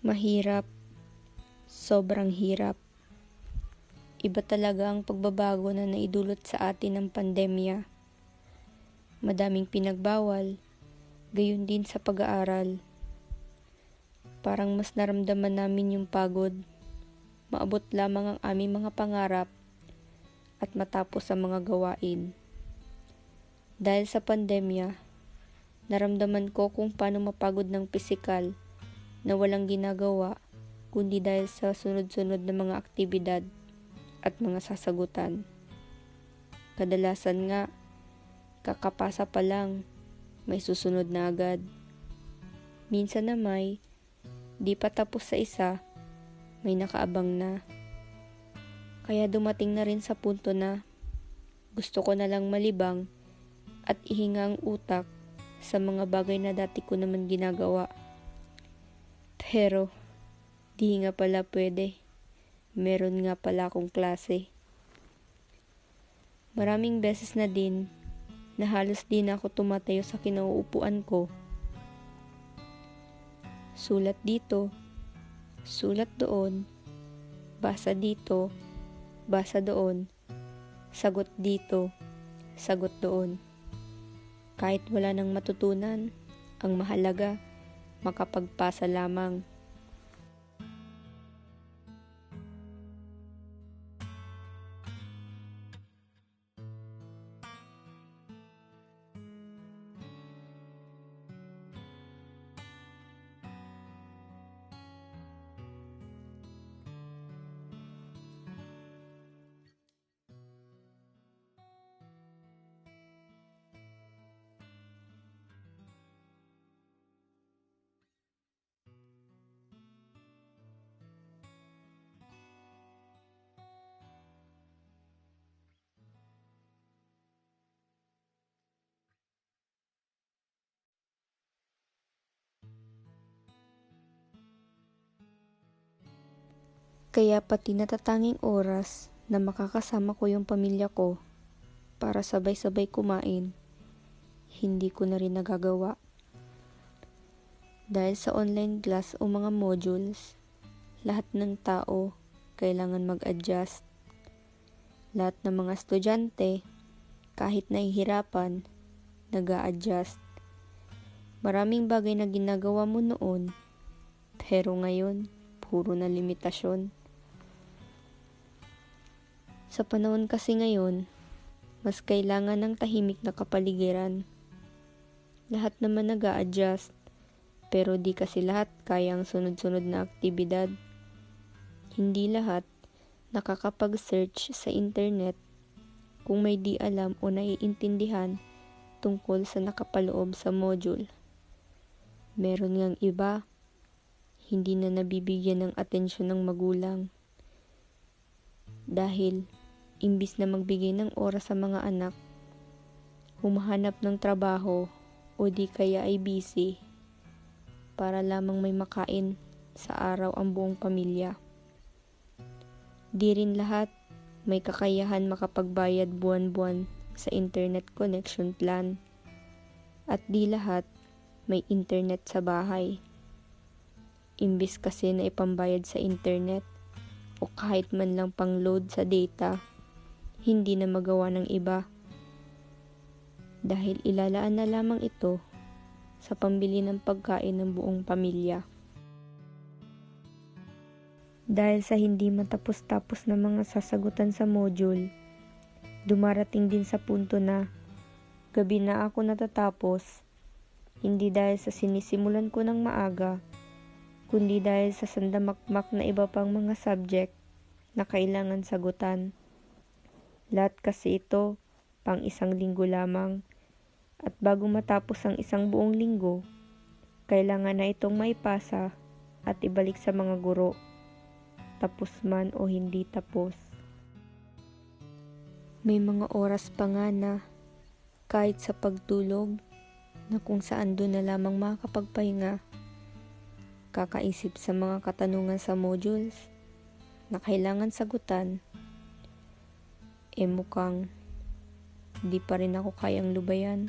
Mahirap, sobrang hirap. Iba talaga ang pagbabago na naidulot sa atin ng pandemya. Madaming pinagbawal, gayon din sa pag-aaral. Parang mas naramdaman namin yung pagod, maabot lamang ang aming mga pangarap at matapos ang mga gawain. Dahil sa pandemya, naramdaman ko kung paano mapagod ng pisikal na walang ginagawa kundi dahil sa sunod-sunod na mga aktibidad at mga sasagutan. Kadalasan nga, kakapasa pa lang, may susunod na agad. Minsan na di pa tapos sa isa, may nakaabang na. Kaya dumating na rin sa punto na gusto ko na lang malibang at ihinga ang utak sa mga bagay na dati ko naman ginagawa. Pero, di nga pala pwede. Meron nga pala akong klase. Maraming beses na din na halos di na ako tumatayo sa kinauupuan ko. Sulat dito, sulat doon, basa dito, basa doon, sagot dito, sagot doon. Kahit wala nang matutunan, ang mahalaga, makapagpasa lamang. Kaya pati natatanging oras na makakasama ko yung pamilya ko para sabay-sabay kumain, hindi ko na rin nagagawa. Dahil sa online class o mga modules, lahat ng tao kailangan mag-adjust. Lahat ng mga estudyante, kahit nahihirapan, nag-a-adjust. Maraming bagay na ginagawa mo noon, pero ngayon, puro na limitasyon. Sa panahon kasi ngayon, mas kailangan ng tahimik na kapaligiran. Lahat naman nag-a-adjust, pero di kasi lahat kaya ang sunod-sunod na aktibidad. Hindi lahat nakakapag-search sa internet kung may di alam o naiintindihan tungkol sa nakapaloob sa module. Meron ngang iba, hindi na nabibigyan ng atensyon ng magulang. Dahil, imbis na magbigay ng oras sa mga anak, humahanap ng trabaho o di kaya ay busy para lamang may makain sa araw ang buong pamilya. Di rin lahat may kakayahan makapagbayad buwan-buwan sa internet connection plan at di lahat may internet sa bahay. Imbis kasi na ipambayad sa internet o kahit man lang pang-load sa data, hindi na magawa ng iba. Dahil ilalaan na lamang ito sa pambili ng pagkain ng buong pamilya. Dahil sa hindi matapos-tapos na mga sasagutan sa module, dumarating din sa punto na gabi na ako natatapos, hindi dahil sa sinisimulan ko ng maaga, kundi dahil sa sandamakmak na iba pang mga subject na kailangan sagutan. Lahat kasi ito pang isang linggo lamang at bago matapos ang isang buong linggo, kailangan na itong maipasa at ibalik sa mga guro, tapos man o hindi tapos. May mga oras pa nga na kahit sa pagtulog na kung saan doon na lamang makakapagpahinga, kakaisip sa mga katanungan sa modules na kailangan sagutan, mukhang di pa rin ako kayang lubayan.